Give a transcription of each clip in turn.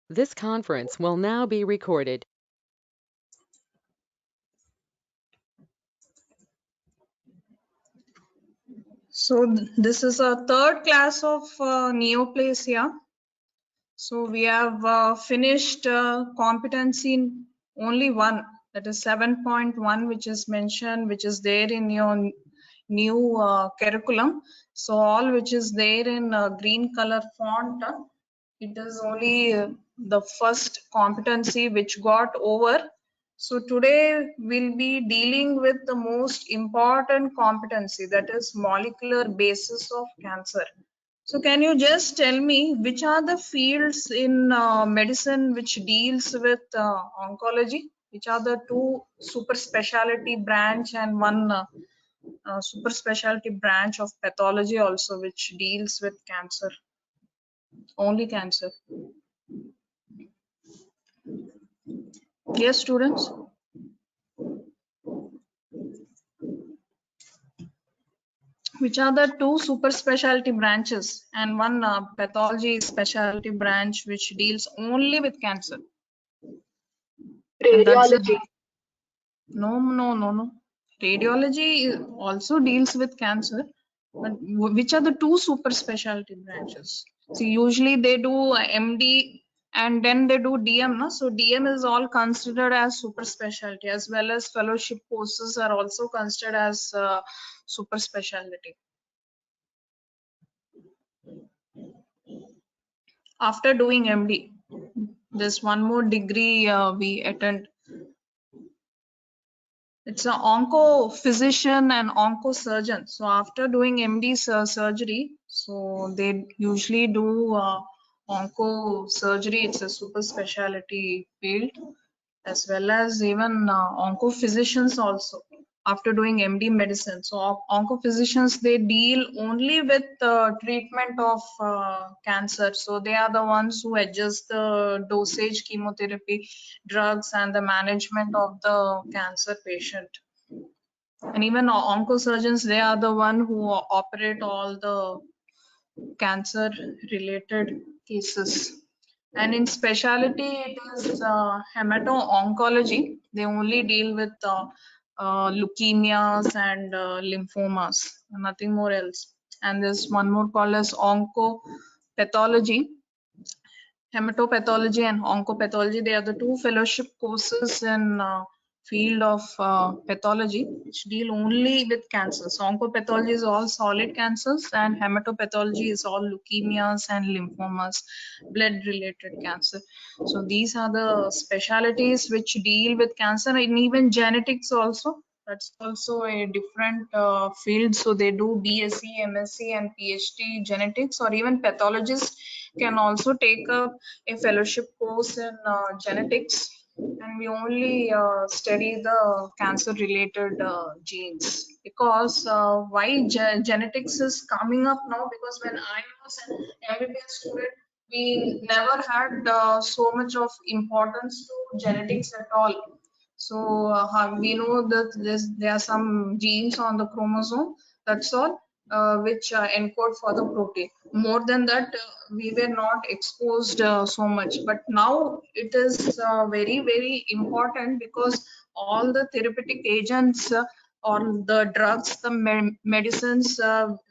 This conference will now be recorded. So this is a third class of neoplasia. So we have finished competency in only one, that is 7.1, which is mentioned, which is there in your new curriculum. So all which is there in green color font, it is only the first competency which got over. So today we'll be dealing with the most important competency, that is molecular basis of cancer. So can you just tell me which are the fields in medicine which deals with oncology? Which are the two super specialty branch and one super specialty branch of pathology also which deals with cancer, only cancer? Yes, students. Which are the two super specialty branches and one pathology specialty branch which deals only with cancer? Radiology. No. Radiology also deals with cancer, but which are the two super specialty branches? See, usually they do MD and then they do DM, no? So DM is all considered as super specialty, as well as fellowship courses are also considered as super specialty. After doing MD, there's one more degree we attend. It's an onco physician and onco surgeon. So after doing MD surgery, so they usually do onco surgery. It's a super specialty field, as well as even onco physicians also after doing MD medicine. So onco physicians, they deal only with treatment of cancer. So they are the ones who adjust the dosage, chemotherapy, drugs, and the management of the cancer patient. And even oncosurgeons, they are the one who operate all the cancer related cases. And in specialty, it is hemato-oncology. They only deal with leukemias and lymphomas, nothing more else. And there's one more called as oncopathology. Hematopathology and oncopathology, they are the two fellowship courses in field of pathology which deal only with cancers. So oncopathology is all solid cancers and hematopathology is all leukemias and lymphomas, blood related cancer. So these are the specialties which deal with cancer, and even genetics also. That's also a different field. So they do BSc, MSc and PhD genetics, or even pathologists can also take up a fellowship course in genetics, and we only study the cancer related genes. Because why genetics is coming up now, because when I was an MBBS student, we never had so much of importance to genetics at all. So we know that there are some genes on the chromosome, that's all, which encode for the protein. More than that, we were not exposed so much. But now it is very, very important, because all the therapeutic agents or the drugs, the medicines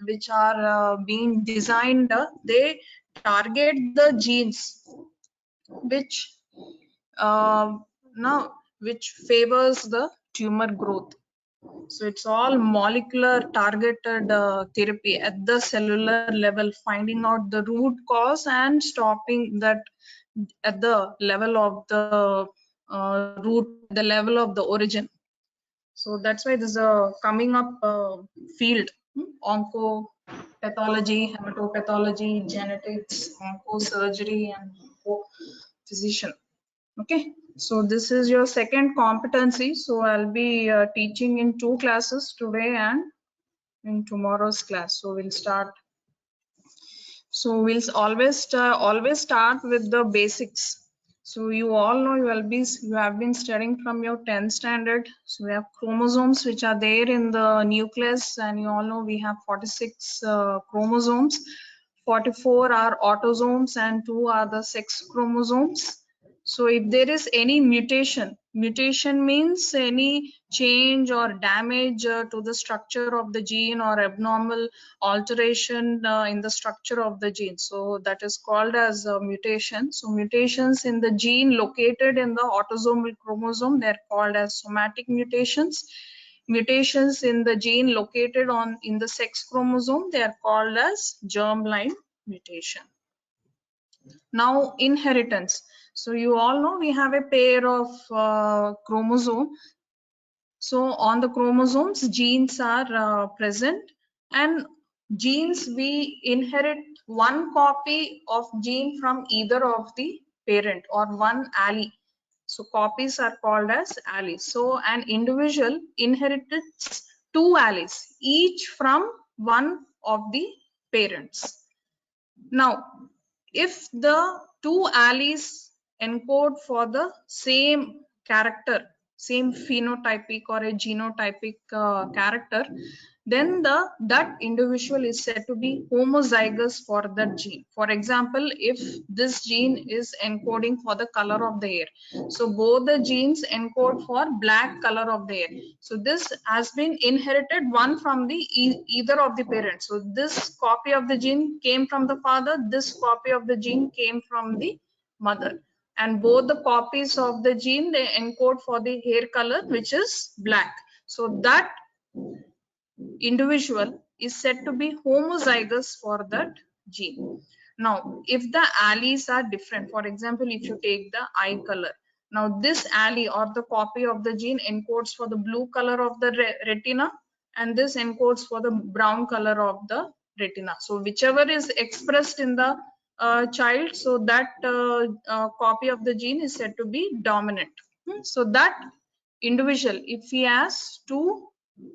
which are being designed, they target the genes which now which favors the tumor growth. So it's all molecular targeted therapy at the cellular level, finding out the root cause and stopping that at the level of the root, the level of the origin. So that's why this is a coming up field: onco pathology, hematopathology, genetics, onco surgery, and onco physician. Okay, so this is your second competency. So I'll be teaching in two classes, today and in tomorrow's class. So we'll start. So we'll always start with the basics. So you all know, you have been studying from your 10th standard. So we have chromosomes which are there in the nucleus, and you all know we have 46 chromosomes. 44 are autosomes and 2 are the sex chromosomes. So if there is any mutation means any change or damage to the structure of the gene or abnormal alteration in the structure of the gene. So that is called as a mutation. So mutations in the gene located in the autosomal chromosome, they're called as somatic mutations. Mutations in the gene located in the sex chromosome, they are called as germline mutation. Now inheritance. So you all know we have a pair of chromosome. So on the chromosomes, genes are present, and genes, we inherit one copy of gene from either of the parent or one allele. So copies are called as alleles. So an individual inherits two alleles, each from one of the parents. Now, if the two alleles encode for the same character, same phenotypic or a genotypic character, then that individual is said to be homozygous for that gene. For example, if this gene is encoding for the color of the hair, so both the genes encode for black color of the hair. So this has been inherited one from the either of the parents. So this copy of the gene came from the father, this copy of the gene came from the mother, and both the copies of the gene, they encode for the hair color, which is black. So that individual is said to be homozygous for that gene. Now, if the alleles are different, for example, if you take the eye color, now this allele or the copy of the gene encodes for the blue color of the retina, and this encodes for the brown color of the retina. So whichever is expressed in the child, so that copy of the gene is said to be dominant. So that individual, if he has two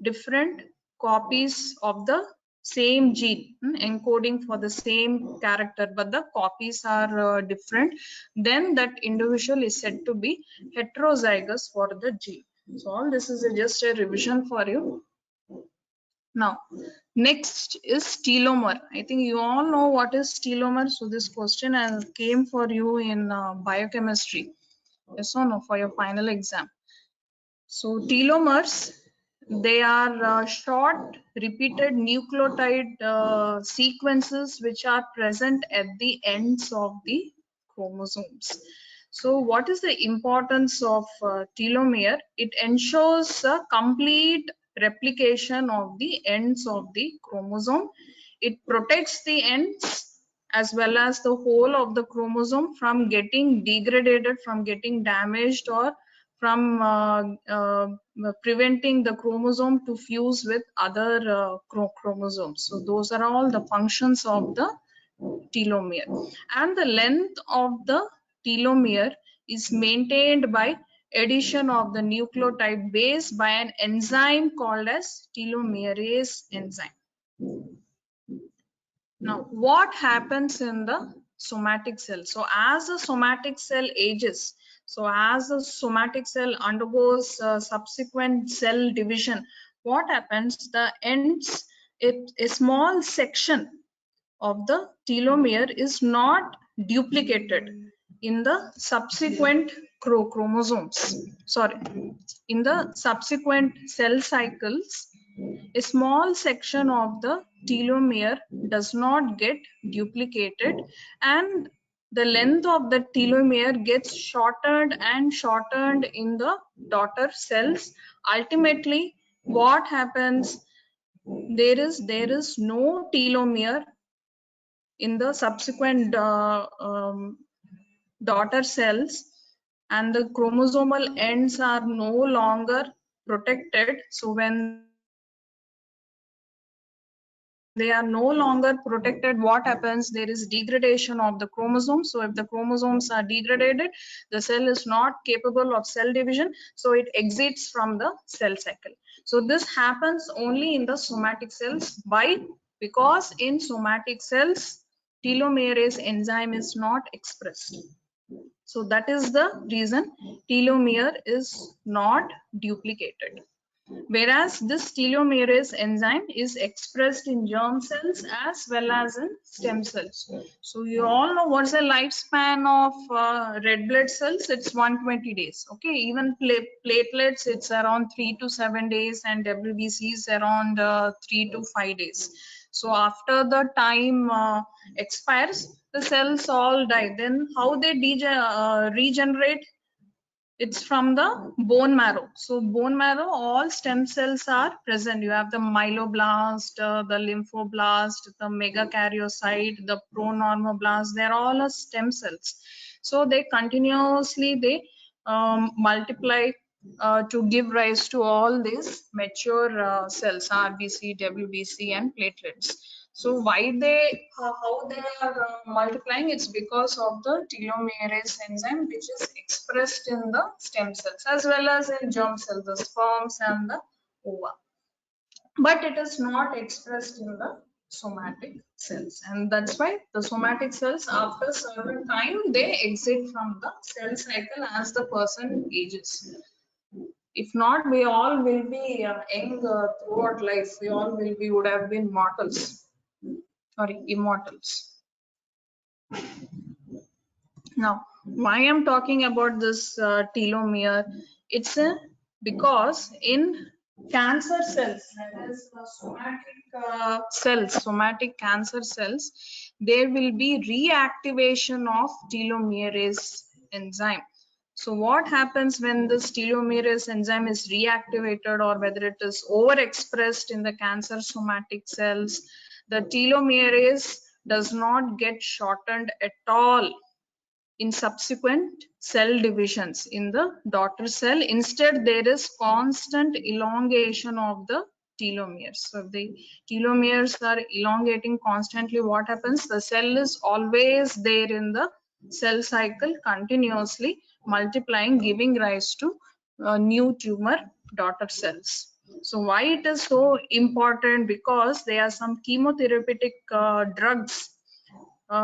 different copies of the same gene encoding for the same character, but the copies are different, then that individual is said to be heterozygous for the gene. So all this is just a revision for you. Now, next is telomere. I think you all know what is telomere. So this question came for you in biochemistry. Yes or no, for your final exam. So telomeres, they are short repeated nucleotide sequences which are present at the ends of the chromosomes. So what is the importance of telomere? It ensures a complete replication of the ends of the chromosome. It protects the ends as well as the whole of the chromosome from getting degraded, from getting damaged, or from preventing the chromosome to fuse with other chromosomes. So those are all the functions of the telomere. And the length of the telomere is maintained by addition of the nucleotide base by an enzyme called as telomerase enzyme. Now, what happens in the somatic cell? So as the somatic cell ages, so as the somatic cell undergoes subsequent cell division, what happens? The ends, a small section of the telomere is not duplicated in the subsequent chromosomes. Sorry, in the subsequent cell cycles, a small section of the telomere does not get duplicated, and the length of the telomere gets shortened and shortened in the daughter cells. Ultimately, what happens? There is no telomere in the subsequent daughter cells, and the chromosomal ends are no longer protected. So when they are no longer protected, what happens? There is degradation of the chromosomes. So if the chromosomes are degraded, the cell is not capable of cell division, so it exits from the cell cycle. So this happens only in the somatic cells. Why? Because in somatic cells, telomerase enzyme is not expressed. So that is the reason telomere is not duplicated. Whereas this telomerase enzyme is expressed in germ cells as well as in stem cells. So you all know what's the lifespan of red blood cells? It's 120 days. Okay, even platelets, it's around 3 to 7 days, and WBC is around 3 to 5 days. So after the time expires, the cells all die. Then how they regenerate? It's from the bone marrow. So bone marrow, all stem cells are present. You have the myeloblast, the lymphoblast, the megakaryocyte, the pronormoblast. They're all stem cells. So they continuously multiply to give rise to all these mature cells, RBC, WBC, and platelets. So why how they are multiplying? It's because of the telomerase enzyme, which is expressed in the stem cells as well as in germ cells, the sperms and the ova. But it is not expressed in the somatic cells, and that's why the somatic cells, after a certain time, they exit from the cell cycle as the person ages. If not, we all will be young throughout life. We all would have been mortals. Sorry, immortals. Now, why I'm talking about this telomere? It's because in cancer cells, that is somatic cells, somatic cancer cells, there will be reactivation of telomerase enzyme. So what happens when this telomerase enzyme is reactivated, or whether it is overexpressed in the cancer somatic cells? The telomerase does not get shortened at all in subsequent cell divisions in the daughter cell. Instead, there is constant elongation of the telomeres. So if the telomeres are elongating constantly, what happens? The cell is always there in the cell cycle, continuously multiplying, giving rise to new tumor daughter cells. So why it is so important? Because there are some chemotherapeutic drugs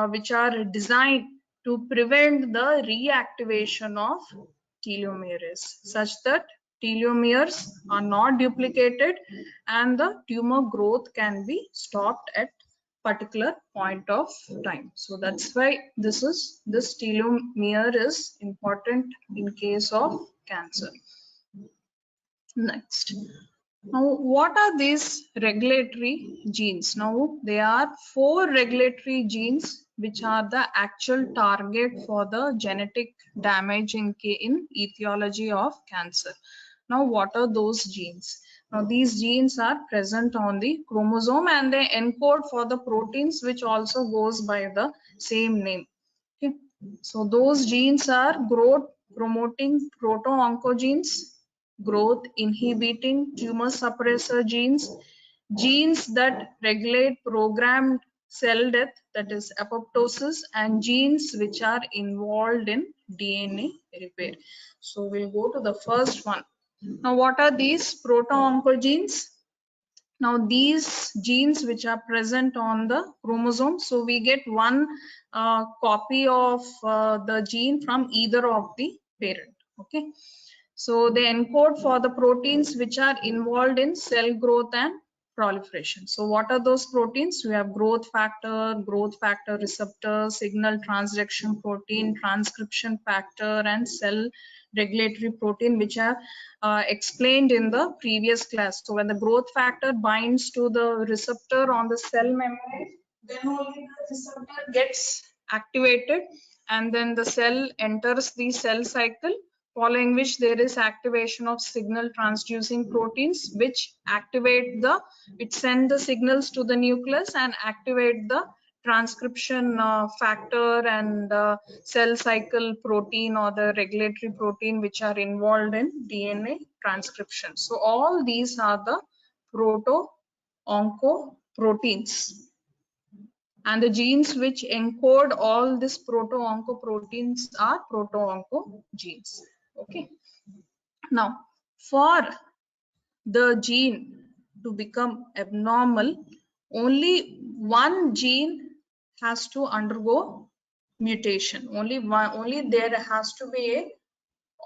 which are designed to prevent the reactivation of telomeres, such that telomeres are not duplicated and the tumor growth can be stopped at particular point of time. So that's why this telomere is important in case of cancer. Next. Now, what are these regulatory genes? Now, there are 4 regulatory genes which are the actual target for the genetic damage in etiology of cancer. Now, what are those genes? Now, these genes are present on the chromosome and they encode for the proteins which also goes by the same name. Okay. So, those genes are growth promoting proto-oncogenes, growth inhibiting tumor suppressor genes, genes that regulate programmed cell death, that is apoptosis, and genes which are involved in DNA repair. So we'll go to the first one. Now, what are these proto-oncogenes? Now, these genes which are present on the chromosome, so we get one copy of the gene from either of the parent. Okay. So they encode for the proteins which are involved in cell growth and proliferation. So what are those proteins? We have growth factor receptor, signal transduction protein, transcription factor, and cell regulatory protein, which are explained in the previous class. So when the growth factor binds to the receptor on the cell membrane, then only the receptor gets activated, and then the cell enters the cell cycle, following which there is activation of signal transducing proteins, which send the signals to the nucleus and activate the transcription factor and cell cycle protein or the regulatory protein which are involved in DNA transcription. So all these are the proto-oncoproteins. And the genes which encode all these proto-oncoproteins are proto-oncogenes. Okay. Now, for the gene to become abnormal, only one gene has to undergo mutation. Only there has to be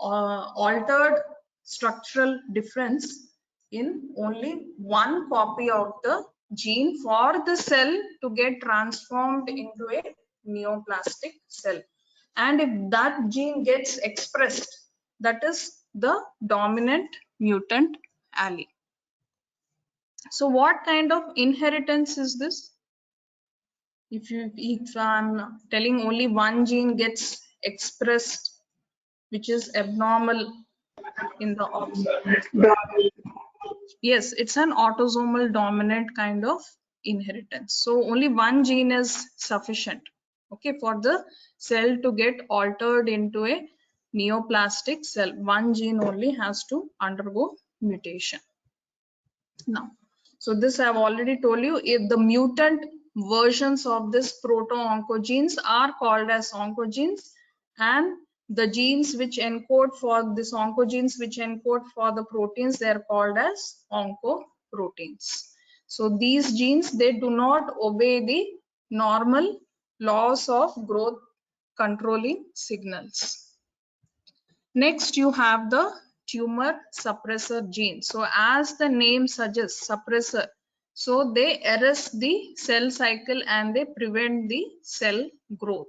a altered structural difference in only one copy of the gene for the cell to get transformed into a neoplastic cell. And if that gene gets expressed, that is the dominant mutant allele. So what kind of inheritance is this? If I'm telling only one gene gets expressed, which is abnormal in the offspring. Yes, it's an autosomal dominant kind of inheritance. So only one gene is sufficient, okay, for the cell to get altered into a neoplastic cell. One gene only has to undergo mutation. Now, so this I've already told you, if the mutant versions of this proto-oncogenes are called as oncogenes, and the genes which encode for this oncogenes which encode for the proteins, they are called as oncoproteins. So these genes, they do not obey the normal laws of growth controlling signals. Next, you have the tumor suppressor gene. So as the name suggests, suppressor, so they arrest the cell cycle and they prevent the cell growth.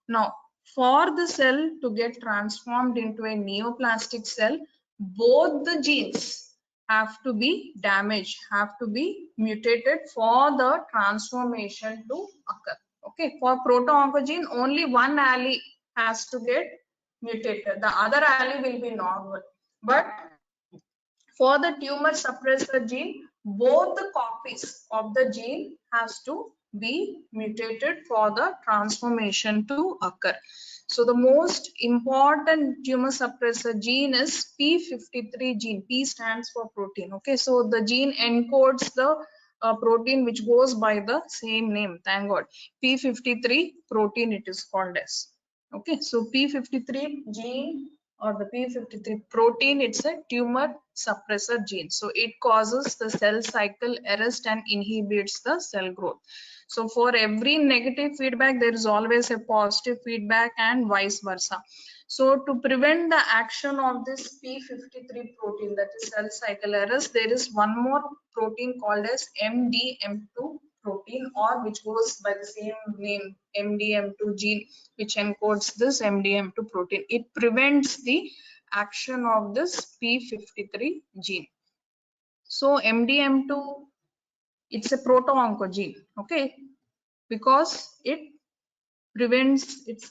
Now, for the cell to get transformed into a neoplastic cell, both the genes have to be damaged, have to be mutated for the transformation to occur. Okay, for proto-oncogene, only one allele has to get mutated. The other allele will be normal. But for the tumor suppressor gene, both the copies of the gene has to be mutated for the transformation to occur. So the most important tumor suppressor gene is P53 gene. P stands for protein. Okay, so the gene encodes the protein which goes by the same name. Thank God. P53 protein it is called as. Okay, so P53 gene or the P53 protein, it's a tumor suppressor gene. So it causes the cell cycle arrest and inhibits the cell growth. So for every negative feedback, there is always a positive feedback and vice versa. So to prevent the action of this P53 protein, that is cell cycle arrest, there is one more protein called as MDM2 protein, or which goes by the same name, MDM2 gene, which encodes this MDM2 protein. It prevents the action of this P53 gene. So MDM2, it's a proto-oncogene, okay, because it's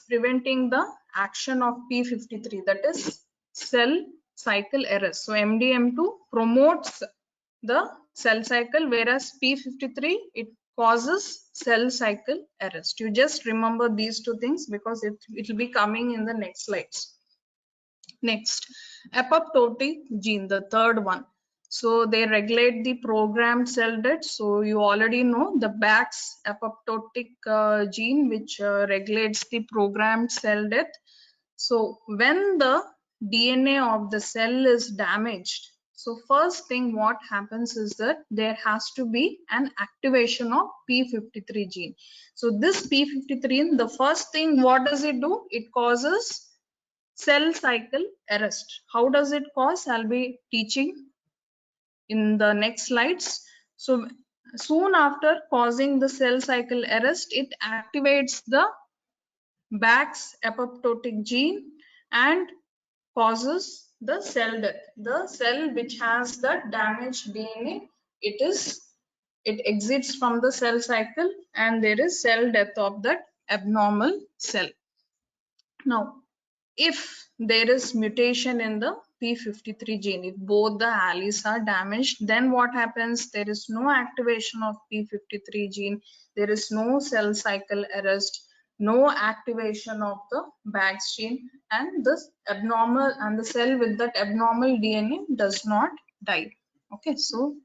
preventing the action of P53, that is cell cycle arrest. So MDM2 promotes the cell cycle, whereas P53, it causes cell cycle arrest. You just remember these two things because it will be coming in the next slides. Next, apoptotic gene, the third one. So they regulate the programmed cell death. So you already know the Bax apoptotic gene, which regulates the programmed cell death. So when the DNA of the cell is damaged, so first thing what happens is that there has to be an activation of P53 gene. So this P53, the first thing, what does it do? It causes cell cycle arrest. How does it cause? I'll be teaching in the next slides. So soon after causing the cell cycle arrest, it activates the Bax apoptotic gene and causes the cell death. The cell which has the damaged DNA, it exits from the cell cycle and there is cell death of that abnormal cell. Now, if there is mutation in the P53 gene, if both the alleles are damaged, then what happens? There is no activation of P53 gene, there is no cell cycle arrest, no activation of the Bax gene, and this abnormal and the cell with that abnormal DNA does not die. Okay, so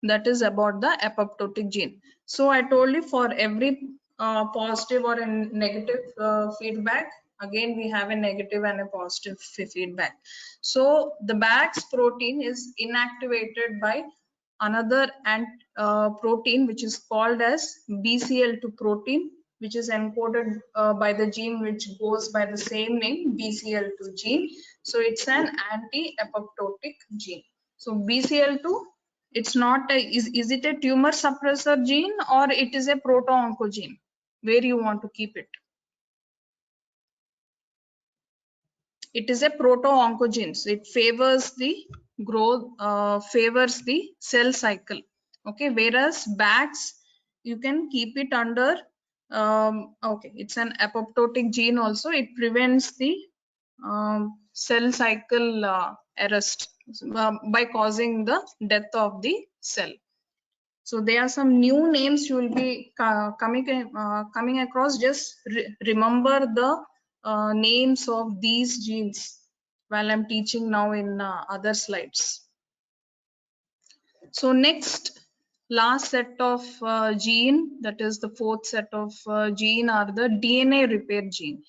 that is about the apoptotic gene. So I told you for every positive or a negative feedback, again we have a negative and a positive feedback. So the Bax protein is inactivated by another protein which is called as BCL2 protein, which is encoded by the gene which goes by the same name, BCL2 gene. So it's an anti-apoptotic gene. So BCL2, it's not a, is it a tumor suppressor gene or it is a proto-oncogene? Where you want to keep it? It is a proto-oncogene. So it favors the growth, favors the cell cycle. Okay, whereas BAX, you can keep it under, okay, it's an apoptotic gene also. It prevents the cell cycle arrest by causing the death of the cell. So there are some new names you will be coming across. Just remember the names of these genes while I'm teaching now in other slides. So next, last set of gene, that is the fourth set of gene, are the DNA repair gene.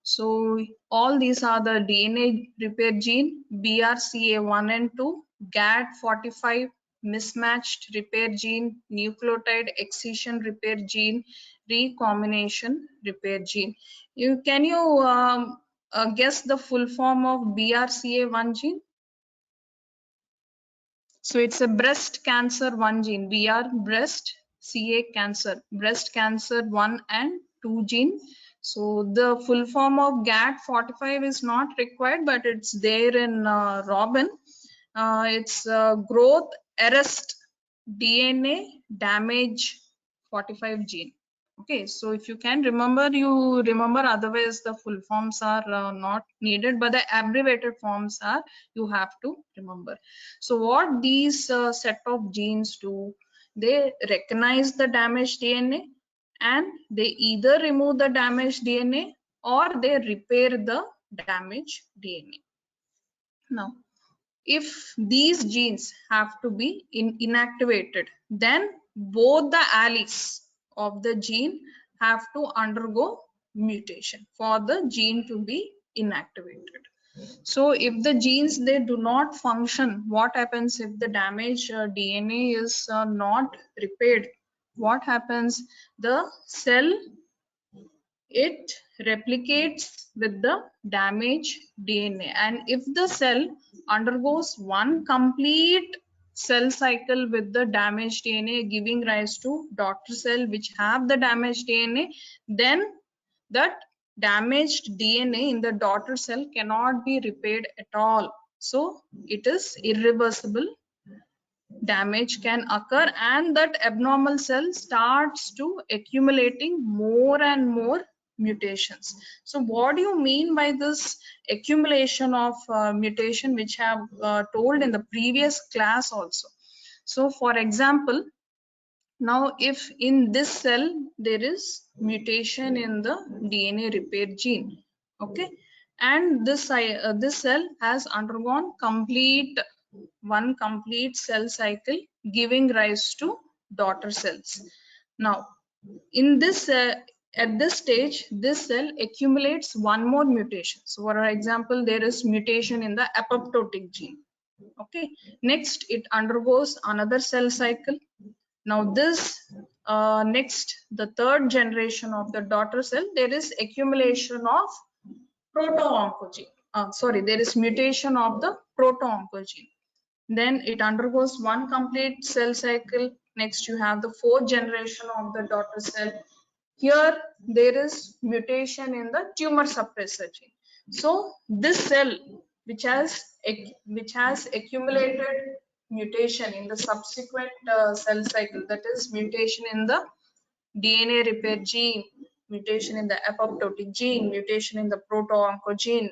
So all these are the DNA repair gene, BRCA1 and 2, GAD45, mismatched repair gene, nucleotide excision repair gene, recombination repair gene. Can you guess the full form of BRCA1 gene? So it's a breast cancer 1 gene, BR breast CA cancer, breast cancer 1 and 2 gene. So the full form of GAD45 is not required, but it's there in Robin. It's growth arrest DNA damage 45 gene. Okay, so if you can remember, you remember, otherwise the full forms are not needed, but the abbreviated forms are, you have to remember. So what these set of genes do, they recognize the damaged DNA and they either remove the damaged DNA or they repair the damaged DNA. Now, if these genes have to be inactivated, then both the alleles of the gene have to undergo mutation for the gene to be inactivated. So if the genes, they do not function, what happens if the damaged DNA is not repaired? What happens? The cell, it replicates with the damaged DNA, and if the cell undergoes one complete cell cycle with the damaged DNA giving rise to daughter cell which have the damaged DNA, then that damaged DNA in the daughter cell cannot be repaired at all. So it is irreversible. Damage can occur and that abnormal cell starts to accumulating more and more mutations. So what do you mean by this accumulation of mutation, which I have told in the previous class also? So for example, now if in this cell there is mutation in the DNA repair gene, okay, and this cell has undergone one complete cell cycle giving rise to daughter cells. Now in this at this stage, this cell accumulates one more mutation. So for example, there is mutation in the apoptotic gene. Okay, next it undergoes another cell cycle. Now this next, the third generation of the daughter cell, there is accumulation of proto-oncogene. Sorry, there is mutation of the proto-oncogene. Then it undergoes one complete cell cycle. Next, you have the fourth generation of the daughter cell. Here, there is mutation in the tumor suppressor gene. So this cell, which has accumulated mutation in the subsequent cell cycle, that is mutation in the DNA repair gene, mutation in the apoptotic gene, mutation in the proto-oncogene,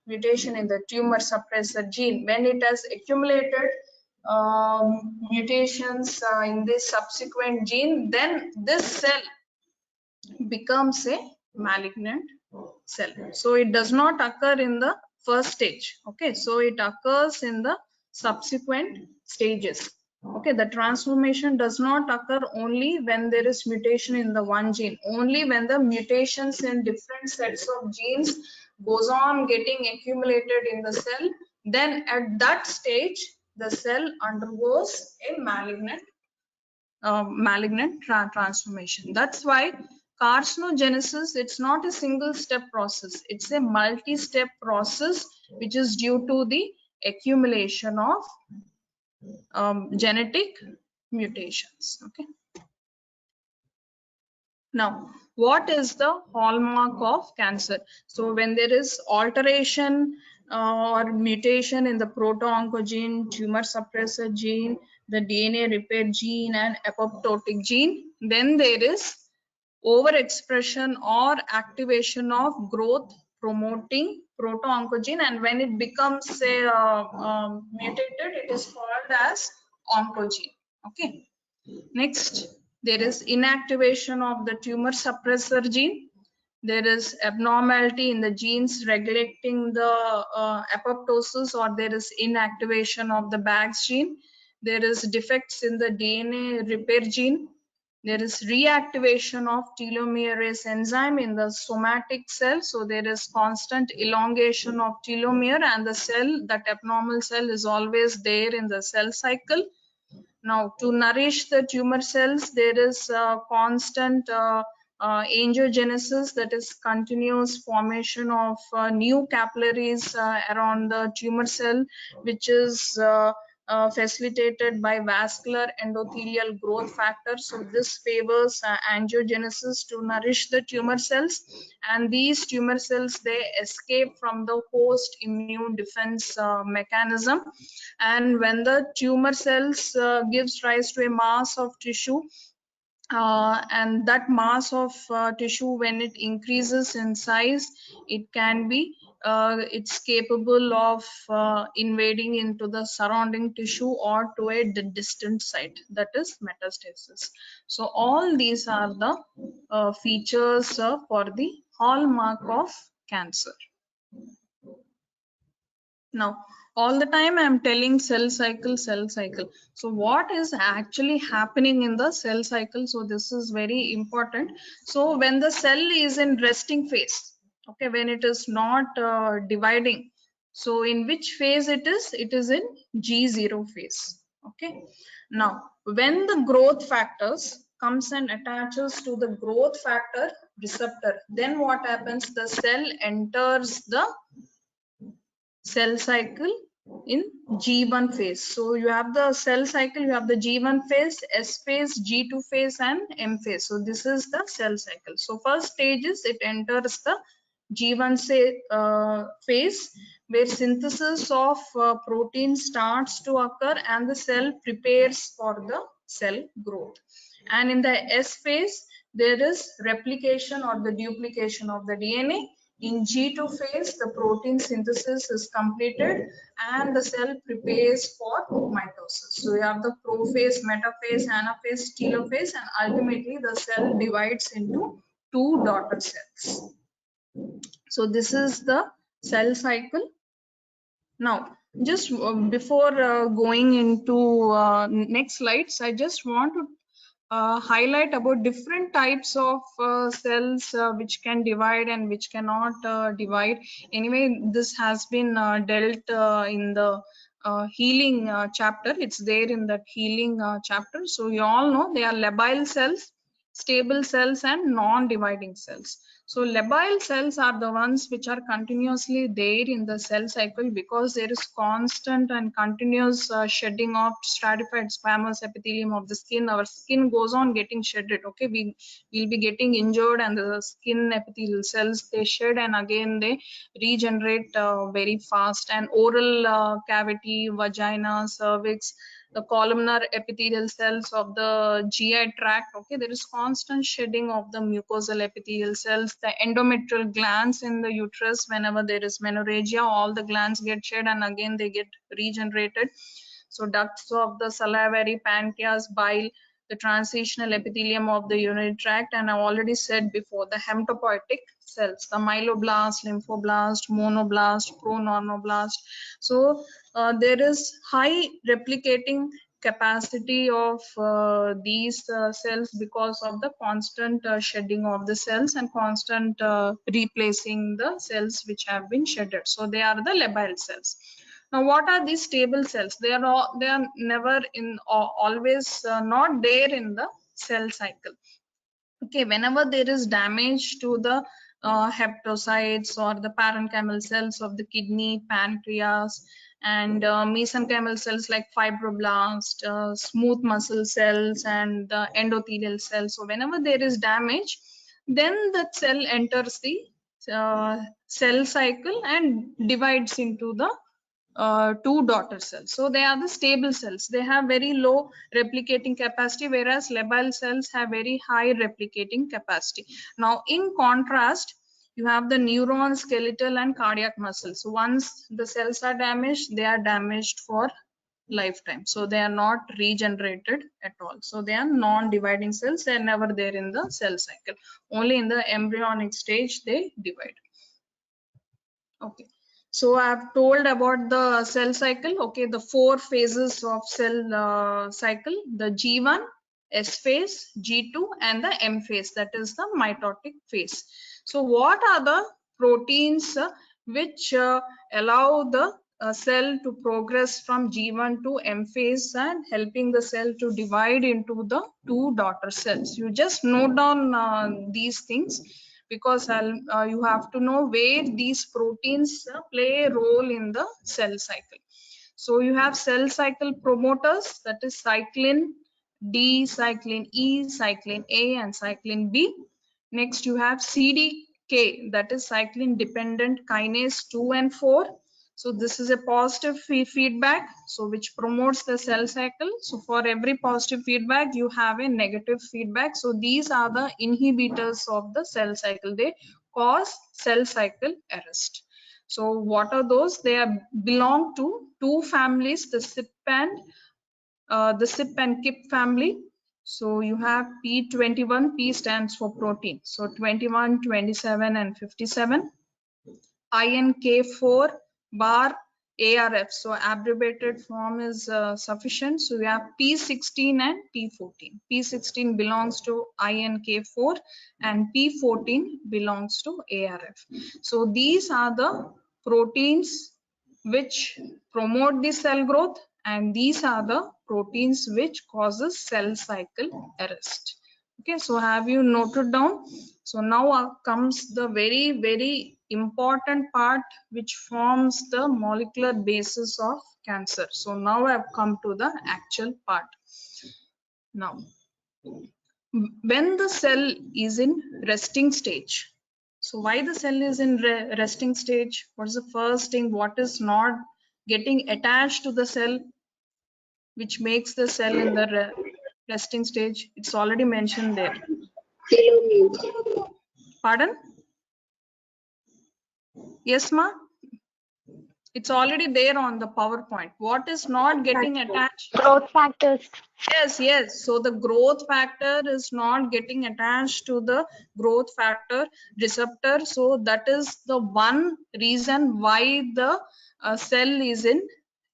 mutation in the tumor suppressor gene. When it has accumulated mutations in this subsequent gene, then this cell becomes a malignant cell. So it does not occur in the first stage. Okay, so it occurs in the subsequent stages. Okay, the transformation does not occur only when there is mutation in the one gene. Only when the mutations in different sets of genes goes on getting accumulated in the cell, then at that stage the cell undergoes a malignant transformation. That's why carcinogenesis, it's not a single step process, it's a multi-step process which is due to the accumulation of genetic mutations. Okay. Now, what is the hallmark of cancer? So when there is alteration or mutation in the proto-oncogene, tumor suppressor gene, the DNA repair gene, and apoptotic gene, then there is overexpression or activation of growth promoting proto-oncogene, and when it becomes say mutated, it is called as oncogene. Okay. Next, there is inactivation of the tumor suppressor gene. There is abnormality in the genes regulating the apoptosis, or there is inactivation of the BAX gene. There is defects in the DNA repair gene. There is reactivation of telomerase enzyme in the somatic cell. So there is constant elongation of telomere, and the cell, that abnormal cell, is always there in the cell cycle. Now, to nourish the tumor cells, there is constant angiogenesis, that is continuous formation of new capillaries around the tumor cell, which is facilitated by vascular endothelial growth factor. So this favors angiogenesis to nourish the tumor cells, and these tumor cells, they escape from the host immune defense mechanism, and when the tumor cells gives rise to a mass of tissue, and that mass of tissue, when it increases in size, it can be it's capable of invading into the surrounding tissue or to a distant site, that is metastasis. So all these are the features for the hallmark of cancer. Now, all the time I'm telling cell cycle, cell cycle. So what is actually happening in the cell cycle? So this is very important. So when the cell is in resting phase, okay, when it is not dividing, so in which phase it is? It is in G0 phase. Okay. Now, when the growth factors comes and attaches to the growth factor receptor, then what happens? The cell enters the cell cycle in G1 phase. So you have the cell cycle, you have the G1 phase, S phase, G2 phase, and M phase. So this is the cell cycle. So first stage is it enters the G1 phase, where synthesis of protein starts to occur and the cell prepares for the cell growth. And in the S phase, there is replication or the duplication of the DNA. In G2 phase, the protein synthesis is completed and the cell prepares for mitosis. So you have the prophase, metaphase, anaphase, telophase, and ultimately the cell divides into two daughter cells. So this is the cell cycle. Now, just before going into next slides, I just want to highlight about different types of cells which can divide and which cannot divide. Anyway, this has been dealt in the healing chapter. It's there in that healing chapter. So you all know they are labile cells, stable cells, and non-dividing cells. So labile cells are the ones which are continuously there in the cell cycle, because there is constant and continuous shedding of stratified squamous epithelium of the skin. Our skin goes on getting shedded. Okay, we will be getting injured, and the skin epithelial cells, they shed and again they regenerate very fast. And oral cavity, vagina, cervix, the columnar epithelial cells of the GI tract, okay, there is constant shedding of the mucosal epithelial cells. The endometrial glands in the uterus, whenever there is menorrhagia, all the glands get shed and again they get regenerated. So ducts of the salivary, pancreas, bile, the transitional epithelium of the urinary tract, and I already said before, the hematopoietic cells, the myeloblast, lymphoblast, monoblast, pronormoblast. So there is high replicating capacity of these cells because of the constant shedding of the cells and constant replacing the cells which have been shedded. So they are the labile cells. Now, what are these stable cells? They are never in, always not there in the cell cycle. Okay, whenever there is damage to the hepatocytes or the parenchymal cells of the kidney, pancreas, and mesenchymal cells like fibroblast, smooth muscle cells, and endothelial cells. So whenever there is damage, then the cell enters the cell cycle and divides into the two daughter cells. So they are the stable cells. They have very low replicating capacity, whereas labile cells have very high replicating capacity. Now, in contrast, you have the neuron, skeletal, and cardiac muscles. So once the cells are damaged, they are damaged for lifetime. So they are not regenerated at all. So they are non-dividing cells. They are never there in the cell cycle. Only in the embryonic stage they divide. Okay. So I've told about the cell cycle. Okay, the 4 phases of cell cycle: the G1, S phase, G2, and the M phase. That is the mitotic phase. So what are the proteins which allow the cell to progress from G1 to M phase and helping the cell to divide into the 2 daughter cells? You just note down these things, because you have to know where these proteins play a role in the cell cycle. So you have cell cycle promoters, that is cyclin D, cyclin E, cyclin A, and cyclin B. Next you have CDK, that is cyclin dependent kinase 2 and 4. So this is a positive feedback, so which promotes the cell cycle. So for every positive feedback, you have a negative feedback. So these are the inhibitors of the cell cycle. They cause cell cycle arrest. So what are those? They belong to 2 families, the CYP and KIP family. So you have P21, P stands for protein. So 21, 27, and 57. INK4 bar ARF. So abbreviated form is sufficient. So we have P16 and P14. P16 belongs to INK4 and P14 belongs to ARF. So these are the proteins which promote the cell growth, and these are the proteins which causes cell cycle arrest. Okay, so have you noted down? So now comes the very important part which forms the molecular basis of cancer. So now I've come to the actual part. Now, when the cell is in resting stage, so why the cell is in resting stage? What is the first thing? What is not getting attached to the cell, which makes the cell in the resting stage? It's already mentioned there. Pardon? Yes, ma? It's already there on the PowerPoint. What is not getting attached? Growth factors. Yes. So the growth factor is not getting attached to the growth factor receptor. So that is the one reason why the cell is in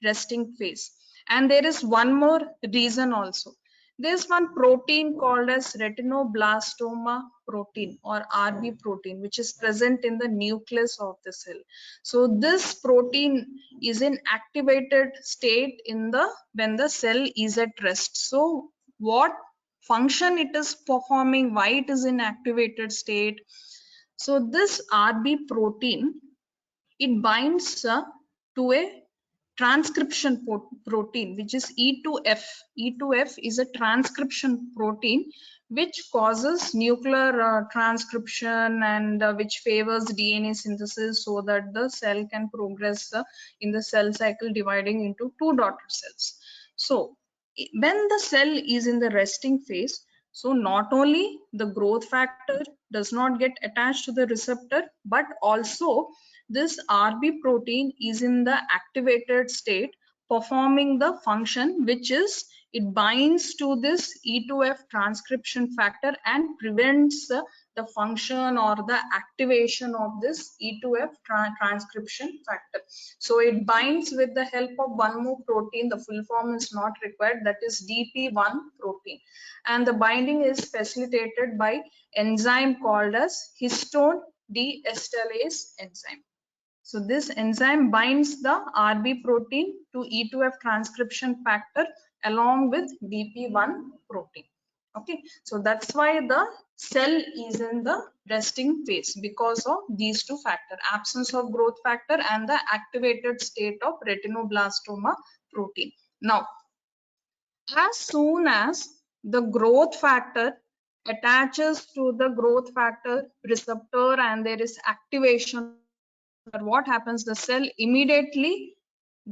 resting phase. And there is one more reason also. There's one protein called as retinoblastoma protein or RB protein, which is present in the nucleus of the cell. So this protein is in activated state in the when the cell is at rest. So what function it is performing, why it is in activated state? So this RB protein, it binds to a transcription protein, which is E2F. E2F is a transcription protein which causes nuclear transcription and which favors DNA synthesis so that the cell can progress in the cell cycle, dividing into 2 daughter cells. So when the cell is in the resting phase, so not only the growth factor does not get attached to the receptor, but also this RB protein is in the activated state, performing the function which is it binds to this E2F transcription factor and prevents the function or the activation of this E2F transcription factor. So it binds with the help of one more protein. The full form is not required, that is DP1 protein. And the binding is facilitated by enzyme called as histone deacetylase enzyme. So this enzyme binds the RB protein to E2F transcription factor along with DP1 protein. Okay, so that's why the cell is in the resting phase, because of these two factors, absence of growth factor and the activated state of retinoblastoma protein. Now, as soon as the growth factor attaches to the growth factor receptor and there is activation, what happens? The cell immediately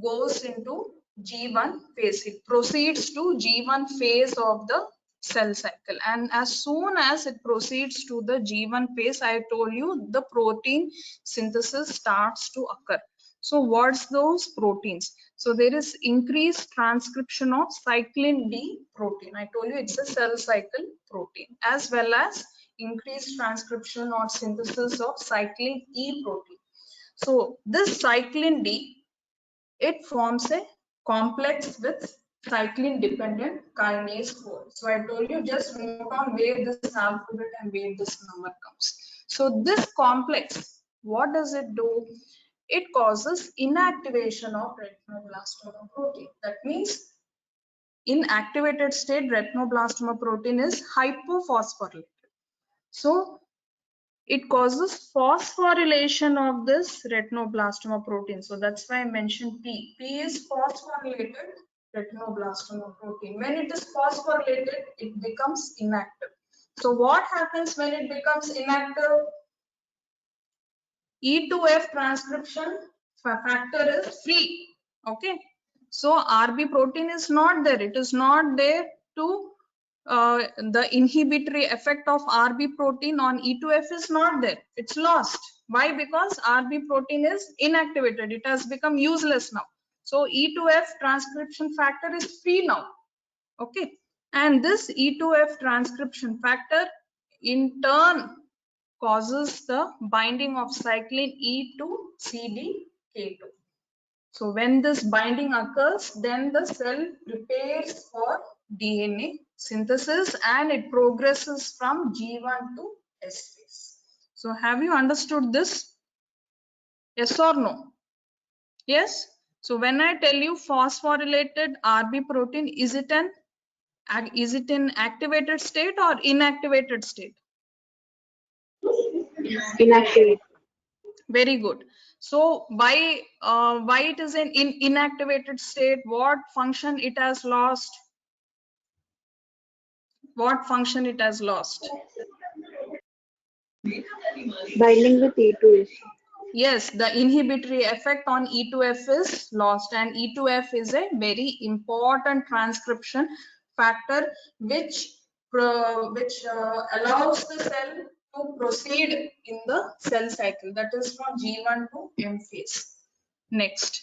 goes into G1 phase. It proceeds to G1 phase of the cell cycle, and as soon as it proceeds to the G1 phase, I told you the protein synthesis starts to occur. So what's those proteins? So there is increased transcription of cyclin D protein. I told you it's a cell cycle protein, as well as increased transcription or synthesis of cyclin E protein. So this cyclin D, it forms a complex with cyclin dependent kinase 4. So I told you, just note on where this alphabet and where this number comes. So this complex, what does it do? It causes inactivation of retinoblastoma protein. That means in activated state, retinoblastoma protein is hypophosphorylated. So it causes phosphorylation of this retinoblastoma protein. So that's why I mentioned P. P is phosphorylated retinoblastoma protein. When it is phosphorylated, it becomes inactive. So what happens when it becomes inactive? E2F transcription factor is free. Okay. So RB protein is not there. It is not there to the inhibitory effect of RB protein on E2F is not there. It's lost. Why? Because RB protein is inactivated. It has become useless now. So E2F transcription factor is free now. Okay. And this E2F transcription factor in turn causes the binding of cyclin E to CDK2. So when this binding occurs, then the cell prepares for DNA synthesis and it progresses from G1 to S phase. So have you understood this? Yes or no? Yes. So when I tell you phosphorylated RB protein, is it in activated state or inactivated state? Inactive. Very good. So why it is in inactivated state? What function it has lost? What function it has lost? Binding with E2S. Yes, the inhibitory effect on E2F is lost, and E2F is a very important transcription factor which allows the cell to proceed in the cell cycle, that is from G1 to M phase. Next,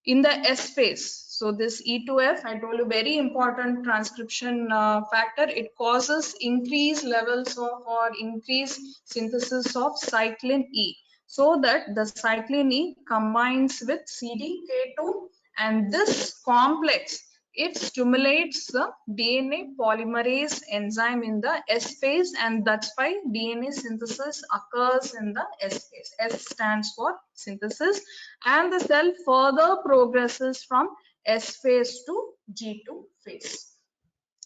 in the S phase, so this E2F, I told you, very important transcription factor. It causes increased levels of or increased synthesis of cyclin E, so that the cyclin E combines with CDK2, and this complex, it stimulates the DNA polymerase enzyme in the S phase, and that's why DNA synthesis occurs in the S phase. S stands for synthesis, and the cell further progresses from S phase to G2 phase.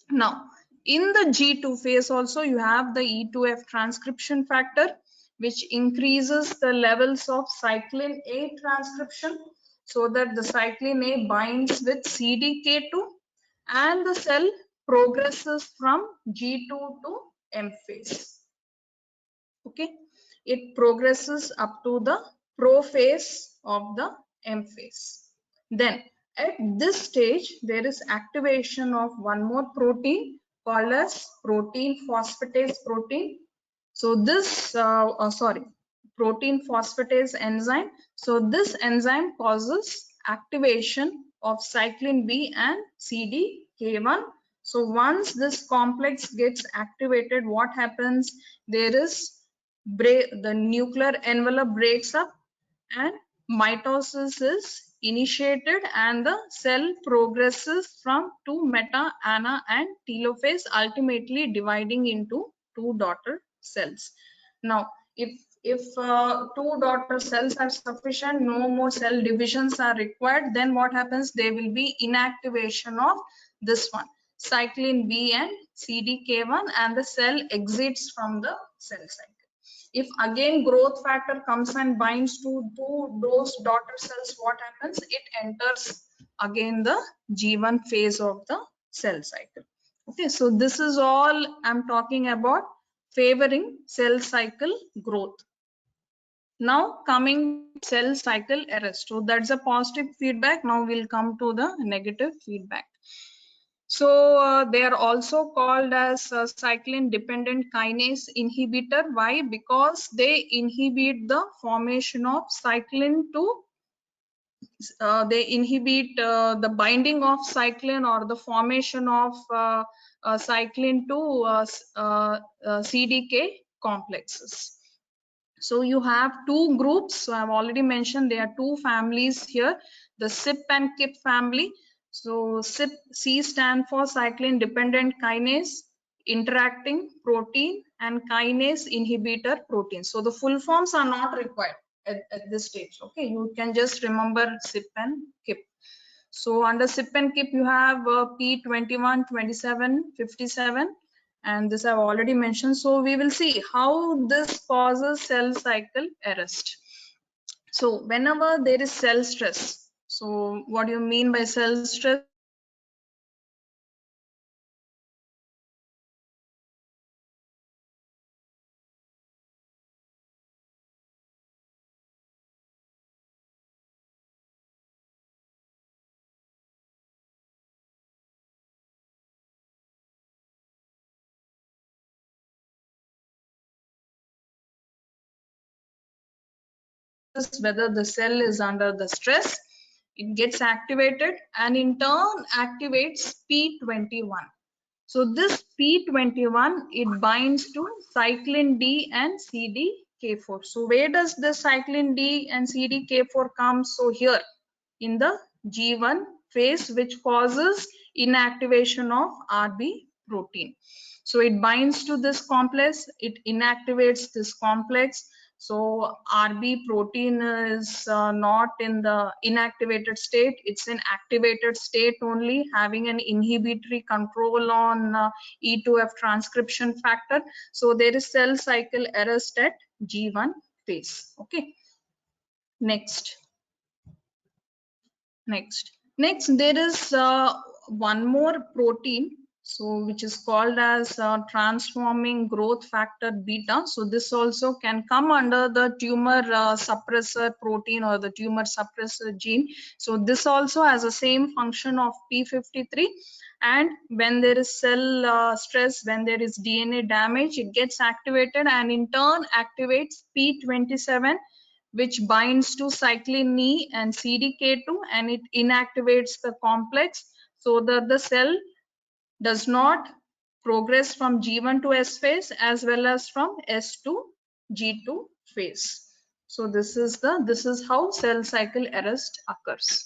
Now, in the G2 phase also, you have the E2F transcription factor, which increases the levels of cyclin A transcription, so that the cyclin A binds with CDK2 and the cell progresses from G2 to M phase. Okay, it progresses up to the prophase of the M phase. Then at this stage, there is activation of one more protein called as protein phosphatase protein. So this, protein phosphatase enzyme. So this enzyme causes activation of cyclin B and CDK1. So once this complex gets activated, what happens? There is the nuclear envelope breaks up and mitosis is initiated, and the cell progresses from two meta, ana, and telophase, ultimately dividing into two daughter cells. Now, if two daughter cells are sufficient, no more cell divisions are required, then what happens? There will be inactivation of this one. cyclin B and CDK1, and the cell exits from the cell cycle. If again growth factor comes and binds to those daughter cells, what happens? It enters again the G1 phase of the cell cycle. Okay, so this is all I'm talking about favoring cell cycle growth. Now coming cell cycle arrest. So that's a positive feedback. Now we'll come to the negative feedback. So they are also called as cyclin dependent kinase inhibitor. Why? Because they inhibit the formation of cyclin to they inhibit the binding of cyclin or the formation of cyclin to CDK complexes. So you have two groups. So I've already mentioned there are two families here, the CYP and KIP family. So CYP, C stand for cyclin dependent kinase interacting protein and kinase inhibitor protein. So the full forms are not required at this stage. Okay, you can just remember CYP and KIP. So under CYP and KIP you have P21, 27, 57. And this I've already mentioned. So we will see how this causes cell cycle arrest. So whenever there is cell stress, so what do you mean by cell stress? Whether the cell is under the stress, it gets activated and in turn activates P21. So this P21, it binds to cyclin D and CDK4. So where does the cyclin D and CDK4 come? So here in the G1 phase, which causes inactivation of RB protein. So it binds to this complex, it inactivates this complex. So RB protein is not in the inactivated state, it's in activated state only, having an inhibitory control on E2F transcription factor. So there is cell cycle arrest at G1 phase. Okay. Next there is one more protein, so which is called as transforming growth factor beta. So this also can come under the tumor suppressor protein or the tumor suppressor gene. So this also has the same function of P53, and when there is cell stress, when there is DNA damage, it gets activated and in turn activates P27, which binds to cyclin E and CDK2, and it inactivates the complex so that the cell does not progress from G1 to S phase as well as from S to G2 phase. So this is how cell cycle arrest occurs.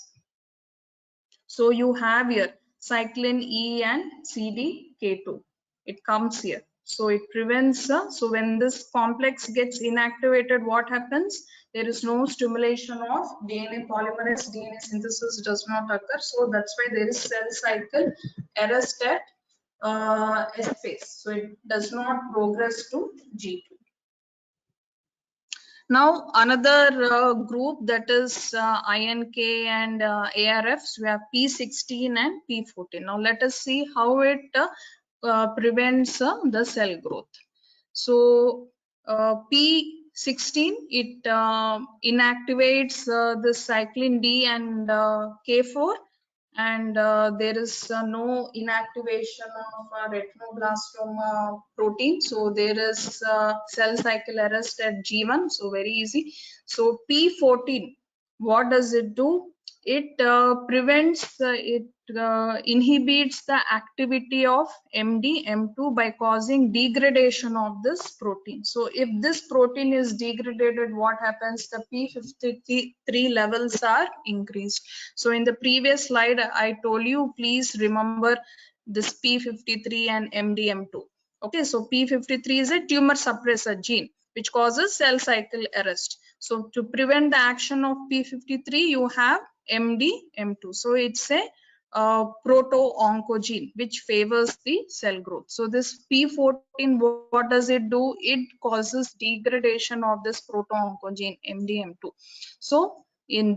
So you have here cyclin E and CDK2. It comes here. So it prevents, so when this complex gets inactivated, what happens? There is no stimulation of DNA polymerase, DNA synthesis does not occur. So that's why there is cell cycle arrest at S phase. So it does not progress to G2. Now another group, that is INK and ARFs, we have P16 and P14. Now let us see how it prevents the cell growth. So P16, it inactivates the cyclin D and K4, and there is no inactivation of retinoblastoma protein. So there is cell cycle arrest at G1. So very easy. So P14, what does it do? It prevents, it inhibits the activity of MD, M2 by causing degradation of this protein. So if this protein is degraded, what happens? The P53 levels are increased. So in the previous slide, I told you, please remember this P53 and MD, M2. Okay, so P53 is a tumor suppressor gene which causes cell cycle arrest. So to prevent the action of P53, you have MD, M2. So it's a proto-oncogene which favors the cell growth. So this P14, what does it do? It causes degradation of this proto-oncogene MDM2. So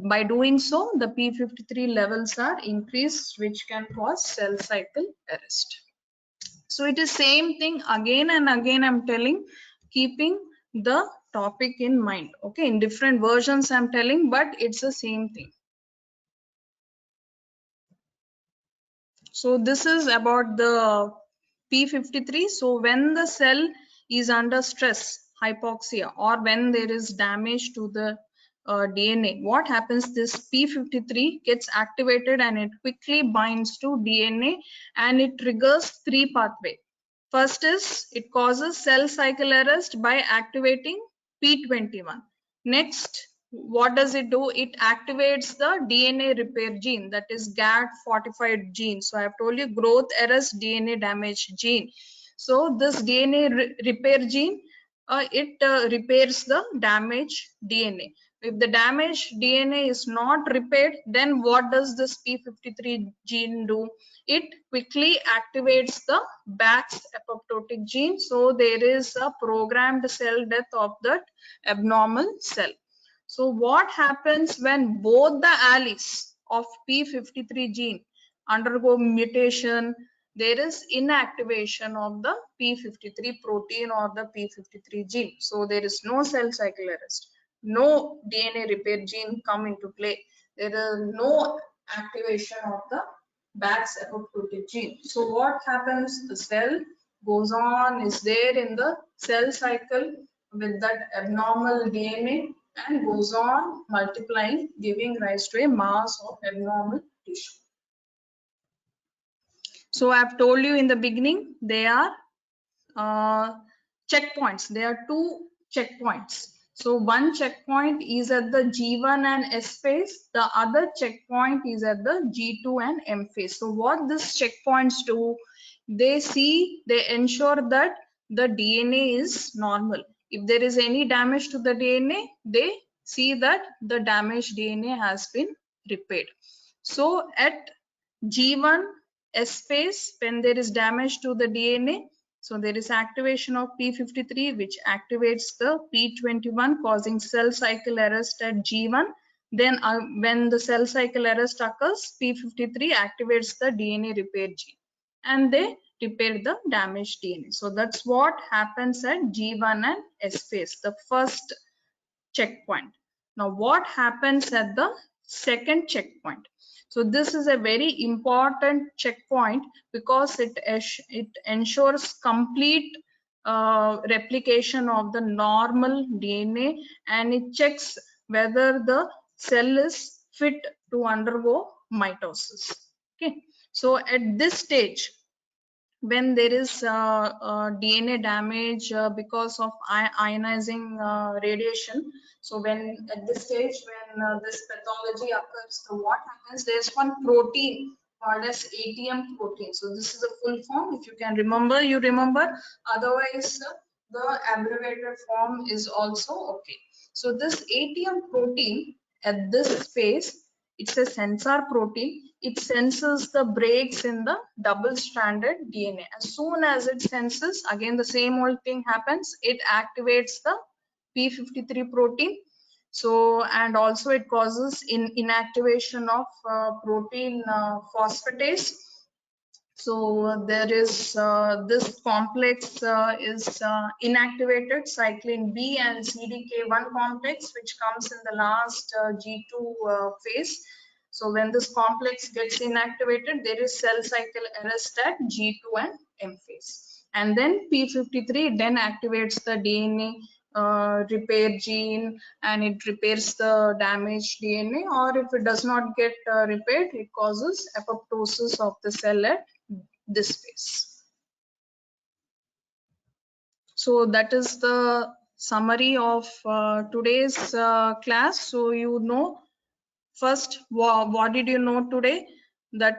by doing so, the P53 levels are increased, which can cause cell cycle arrest. So it is same thing again and again I'm telling, keeping the topic in mind. Okay, in different versions I'm telling, but it's the same thing. So this is about the P53. So when the cell is under stress, hypoxia, or when there is damage to the DNA, what happens? This P53 gets activated and it quickly binds to DNA and it triggers three pathways. First is it causes cell cycle arrest by activating P21. Next, what does it do? It activates the DNA repair gene, that is GAD45 gene. So I have told you growth arrest DNA damage gene. So this DNA repair gene, it repairs the damaged DNA. If the damaged DNA is not repaired, then what does this P53 gene do? It quickly activates the Bax apoptotic gene. So there is a programmed cell death of that abnormal cell. So what happens when both the alleles of P53 gene undergo mutation? There is inactivation of the P53 protein or the P53 gene. So there is no cell cycle arrest, no DNA repair gene come into play. There is no activation of the Bax apoptotic gene. So what happens? The cell goes on, is there in the cell cycle with that abnormal DNA and goes on multiplying, giving rise to a mass of abnormal tissue. So I've told you in the beginning, they are checkpoints. There are two checkpoints. So one checkpoint is at the G1 and S phase. The other checkpoint is at the G2 and M phase. So what these checkpoints do? They ensure that the DNA is normal. If there is any damage to the DNA, they see that the damaged DNA has been repaired. So at G1 S phase, when there is damage to the DNA, so there is activation of P53 which activates the P21 causing cell cycle arrest at G1. Then when the cell cycle arrest occurs, P53 activates the DNA repair gene and they repair the damaged DNA. So that's what happens at G1 and S phase, the first checkpoint. Now what happens at the second checkpoint? So this is a very important checkpoint because it ensures complete replication of the normal DNA and it checks whether the cell is fit to undergo mitosis. Okay, so at this stage, when there is DNA damage because of ionizing radiation. So when at this stage, when this pathology occurs, so what happens? There's one protein called as ATM protein. So this is the full form. If you can remember, you remember. Otherwise, the abbreviated form is also okay. So this ATM protein at this phase, it's a sensor protein. It senses the breaks in the double-stranded DNA. As soon as it senses, again the same old thing happens. It activates the P53 protein. So and also it causes inactivation of protein phosphatase. So there is this complex is inactivated, cyclin B and CDK1 complex, which comes in the last G2 phase. So when this complex gets inactivated, there is cell cycle arrest at G2 and M phase. And then P53 then activates the DNA repair gene and it repairs the damaged DNA, or if it does not get repaired, it causes apoptosis of the cell at this phase. So that is the summary of today's class. So you know, first, what did you know today? That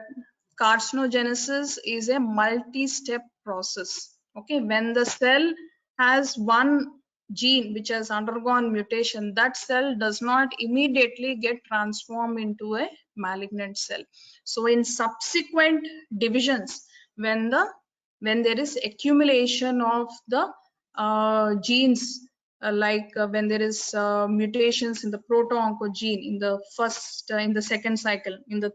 carcinogenesis is a multi-step process. Okay, when the cell has one gene which has undergone mutation, that cell does not immediately get transformed into a malignant cell. So in subsequent divisions, when there is accumulation of the genes, when there is mutations in the proto-oncogene in the first, in the second cycle, in the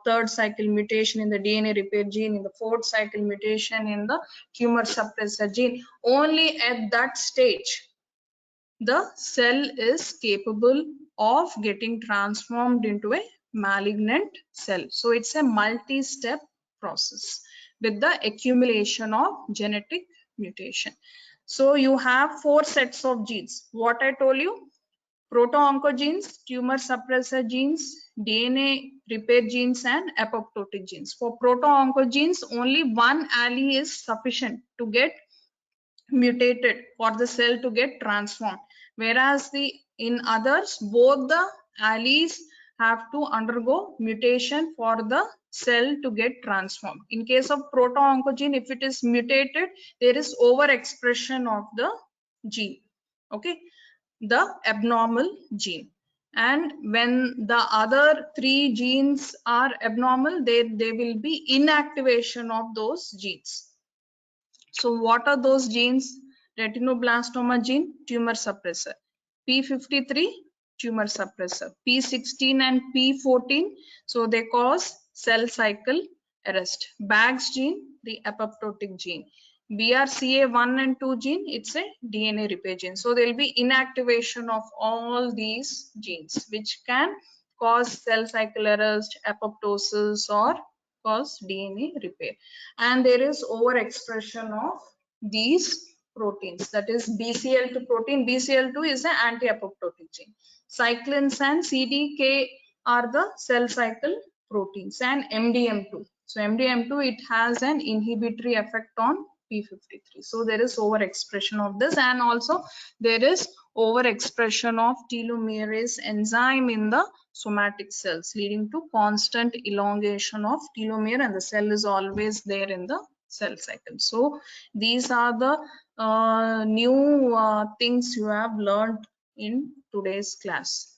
third cycle mutation in the DNA repair gene, in the fourth cycle mutation in the tumor suppressor gene, only at that stage the cell is capable of getting transformed into a malignant cell. So it's a multi-step process with the accumulation of genetic mutation. So you have 4 sets of genes. What I told you: proto-oncogenes, tumor suppressor genes, DNA repair genes, and apoptotic genes. For proto-oncogenes, only one allele is sufficient to get mutated for the cell to get transformed, whereas in others both the alleles have to undergo mutation for the cell to get transformed. In case of proto-oncogene, if it is mutated, there is overexpression of the gene, okay, the abnormal gene. And when the other 3 genes are abnormal, there will be inactivation of those genes. So what are those genes? Retinoblastoma gene, tumor suppressor. P53, tumor suppressor. P16 and P14, so they cause cell cycle arrest. Bags gene, the apoptotic gene. BRCA1 and 2 gene, it's a DNA repair gene. So there will be inactivation of all these genes, which can cause cell cycle arrest, apoptosis, or cause DNA repair. And there is overexpression of these proteins, that is BCL2 protein. BCL2 is an anti-apoptotic gene. Cyclins and CDK are the cell cycle proteins, and MDM2. So MDM2, it has an inhibitory effect on P53. So there is overexpression of this, and also there is overexpression of telomerase enzyme in the somatic cells, leading to constant elongation of telomere, and the cell is always there in the cell cycle. So these are the new things you have learned in today's class.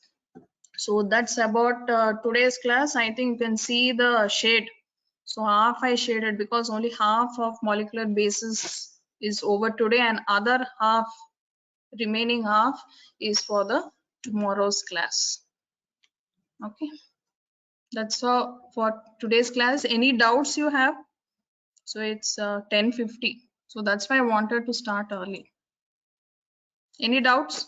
So that's about today's class. I think you can see the shade. So half I shaded because only half of molecular basis is over today, and other half, remaining half, is for the tomorrow's class. Okay, that's all for today's class. Any doubts you have? So it's 10:50, so that's why I wanted to start early. Any doubts?